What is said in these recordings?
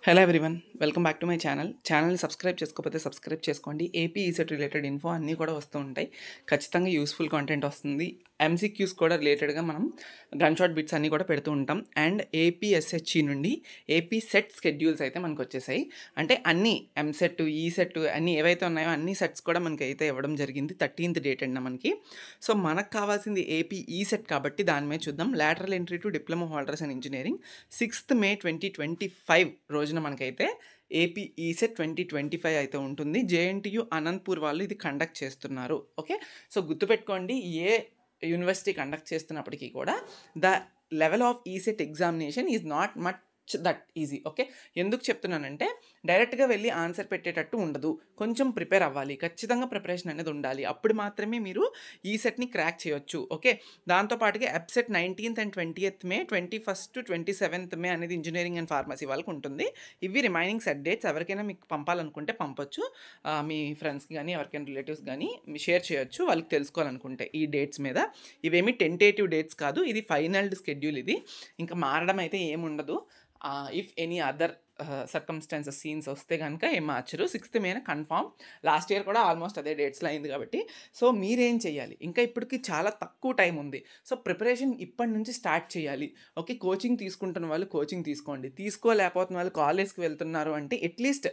Hello everyone, welcome back to my ఛానల్ని subscribe చేసుకోకపోతే subscribe చేసుకోండి. ఏపీ ఈసెట్ రిలేటెడ్ ఇన్ఫో అన్నీ కూడా వస్తూ ఉంటాయి. ఖచ్చితంగా యూస్ఫుల్ కంటెంట్ వస్తుంది. ఎంసీక్యూస్ కూడా రిలేటెడ్గా మనం గన్ షాట్ బిట్స్ అన్నీ కూడా పెడుతూ ఉంటాం. అండ్ ఏపీఎస్హెచ్ఈ నుండి ఏపీ సెట్ స్కెడ్యూల్స్ అయితే మనకు వచ్చేసాయి. అంటే అన్ని ఎంసెట్, ఈసెట్ అన్నీ ఏవైతే ఉన్నాయో అన్ని సెట్స్ కూడా మనకి అయితే ఇవ్వడం జరిగింది. 13th డేట్ అండి మనకి. సో మనకు కావాల్సింది ఏపీ ఈసెట్ కాబట్టి దాని మీద చూద్దాం. Lateral entry to diploma holders and engineering 6th May 2025 రోజున మనకైతే ఏపీ ఈసెట్ 2025 అయితే ఉంటుంది. జేఎన్టీయు అనంతపూర్ వాళ్ళు ఇది కండక్ట్ చేస్తున్నారు. ఓకే, సో గుర్తుపెట్టుకోండి, ఏ యూనివర్సిటీ కండక్ట్ చేస్తున్నప్పటికీ కూడా the level of ECET examination is not much that easy. Okay, ఎందుకు చెప్తున్నానంటే డైరెక్ట్గా వెళ్ళి ఆన్సర్ పెట్టేటట్టు ఉండదు. కొంచెం ప్రిపేర్ అవ్వాలి, ఖచ్చితంగా ప్రిపరేషన్ అనేది ఉండాలి. అప్పుడు మాత్రమే మీరు ఈ సెట్ని క్రాక్ చేయొచ్చు. ఓకే, దాంతోపాటుగా EAPCET 19th and 20th May, 21st to 27th May అనేది ఇంజనీరింగ్ అండ్ ఫార్మసీ వాళ్ళకి ఉంటుంది. ఇవి రిమైనింగ్ సెట్ డేట్స్. ఎవరికైనా మీకు పంపాలనుకుంటే పంపొచ్చు. మీ ఫ్రెండ్స్కి కానీ ఎవరికైనా రిలేటివ్స్ కానీ షేర్ చేయొచ్చు, వాళ్ళకి తెలుసుకోవాలనుకుంటే ఈ డేట్స్ మీద. ఇవేమి టెంటేటివ్ డేట్స్ కాదు, ఇది ఫైనల్డ్ స్కెడ్యూల్. ఇది ఇంకా మారడం అయితే ఏముండదు. If any other circumstances scenes వస్తే కనుక ఏం మార్చరు. 6th May confirm. Last year కూడా ఆల్మోస్ట్ అదే డేట్స్లో అయింది కాబట్టి. సో మీరేం చేయాలి, ఇంకా ఇప్పటికి చాలా తక్కువ టైం ఉంది. సో ప్రిపరేషన్ ఇప్పటి నుంచి స్టార్ట్ చేయాలి. ఓకే, కోచింగ్ తీసుకుంటున్న వాళ్ళు కోచింగ్ తీసుకోండి. తీసుకోలేకపోతున్న వాళ్ళు కాలేజ్కి వెళ్తున్నారు అంటే అట్లీస్ట్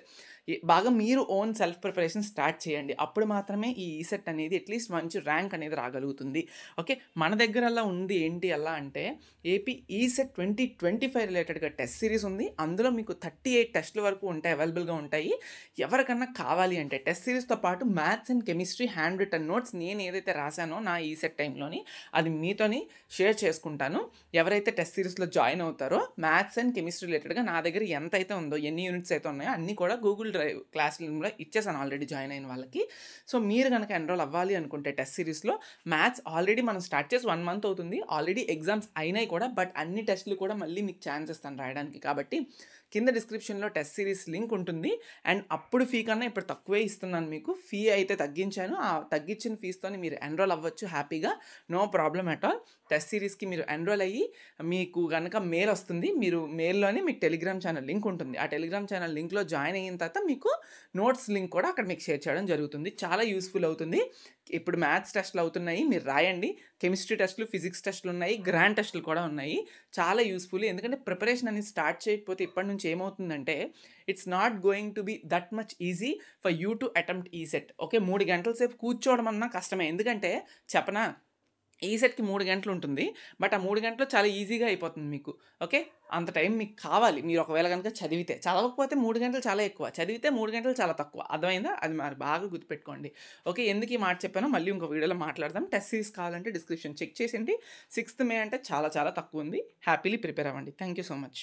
బాగా మీరు ఓన్ సెల్ఫ్ ప్రిపరేషన్ స్టార్ట్ చేయండి. అప్పుడు మాత్రమే ఈ ఈసెట్ అనేది అట్లీస్ట్ మంచి ర్యాంక్ అనేది రాగలుగుతుంది. ఓకే, మన దగ్గర అలా ఉంది. ఏంటి అలా అంటే ఏపీ ఈసెట్ 2025 రిలేటెడ్గా టెస్ట్ సిరీస్ ఉంది. అందులో మీకు 38 టెస్టుల వరకు ఉంటాయి, అవైలబుల్గా ఉంటాయి. ఎవరికన్నా కావాలి అంటే టెస్ట్ సిరీస్తో పాటు maths and chemistry handwritten notes నేను ఏదైతే రాశానో నా ఈసెట్ టైంలోని అది మీతోని షేర్ చేసుకుంటాను. ఎవరైతే టెస్ట్ సిరీస్లో జాయిన్ అవుతారో మ్యాథ్స్ అండ్ కెమిస్ట్రీ రిలేటెడ్గా నా దగ్గర ఎంత అయితే ఉందో, ఎన్ని యూనిట్స్ అయితే ఉన్నాయో అన్నీ కూడా గూగుల్ డ్రైవ్ క్లాస్ రూమ్లో ఇచ్చేసాను ఆల్రెడీ జాయిన్ అయిన వాళ్ళకి. సో మీరు కనుక ఎన్రోల్ అవ్వాలి అనుకుంటే టెస్ట్ సిరీస్లో మ్యాథ్స్ ఆల్రెడీ మనం స్టార్ట్ చేసి 1 month అవుతుంది. ఆల్రెడీ ఎగ్జామ్స్ అయినాయి కూడా, బట్ అన్ని టెస్టులు కూడా మళ్ళీ మీకు ఛాన్స్ ఇస్తాను రాయడానికి. కాబట్టి కింద డిస్క్రిప్షన్లో టెస్ట్ సిరీస్ లింక్ ఉంటుంది. అండ్ అప్పుడు ఫీ కన్నా ఇప్పుడు తక్కువే ఇస్తున్నాను మీకు. ఫీ అయితే తగ్గించాను. ఆ తగ్గించిన ఫీజుతో మీరు ఎన్రోల్ అవ్వచ్చు హ్యాపీగా, no problem at all. Test సిరీస్కి మీరు ఎన్రోల్ అయ్యి మీకు కనుక మెయిల్ వస్తుంది. మీరు మెయిల్లోనే మీకు టెలిగ్రామ్ ఛానల్ లింక్ ఉంటుంది. ఆ టెలిగ్రామ్ ఛానల్ లింక్లో జాయిన్ అయిన తర్వాత మీకు నోట్స్ లింక్ కూడా అక్కడ మీకు షేర్ చేయడం జరుగుతుంది. చాలా యూస్ఫుల్ అవుతుంది. ఇప్పుడు మ్యాథ్స్ టెస్టులు అవుతున్నాయి, మీరు రాయండి. కెమిస్ట్రీ టెస్టులు, ఫిజిక్స్ టెస్టులు ఉన్నాయి, గ్రాండ్ టెస్టులు కూడా ఉన్నాయి. చాలా యూస్ఫుల్. ఎందుకంటే ప్రిపరేషన్ అనేది స్టార్ట్ చేయకపోతే ఇప్పటి నుంచి ఏమవుతుందంటే it's not going to be that much easy for you to attempt ఈ సెట్. ఓకే, 3 గంటల సేపు కూర్చోవడం అన్నా కష్టమే. ఎందుకంటే చెప్పనా, ఈ సెట్కి 3 గంటలు ఉంటుంది, బట్ ఆ 3 గంటలు చాలా ఈజీగా అయిపోతుంది మీకు. ఓకే, అంత టైం మీకు కావాలి. మీరు ఒకవేళ కనుక చదివితే. చదవకపోతే 3 గంటలు చాలా ఎక్కువ, చదివితే 3 గంటలు చాలా తక్కువ. అర్థమైందా? అది మరి బాగా గుర్తుపెట్టుకోండి. ఓకే, ఎందుకు ఈ మాట చెప్పానో మళ్ళీ ఇంకో వీడియోలో మాట్లాడదాం. టెస్ట్ సిరీస్ కావాలంటే డిస్క్రిప్షన్ చెక్ చేసేయండి. 6th May అంటే చాలా చాలా తక్కువ ఉంది. హ్యాపీలీ ప్రిపేర్ అవ్వండి. Thank you so much.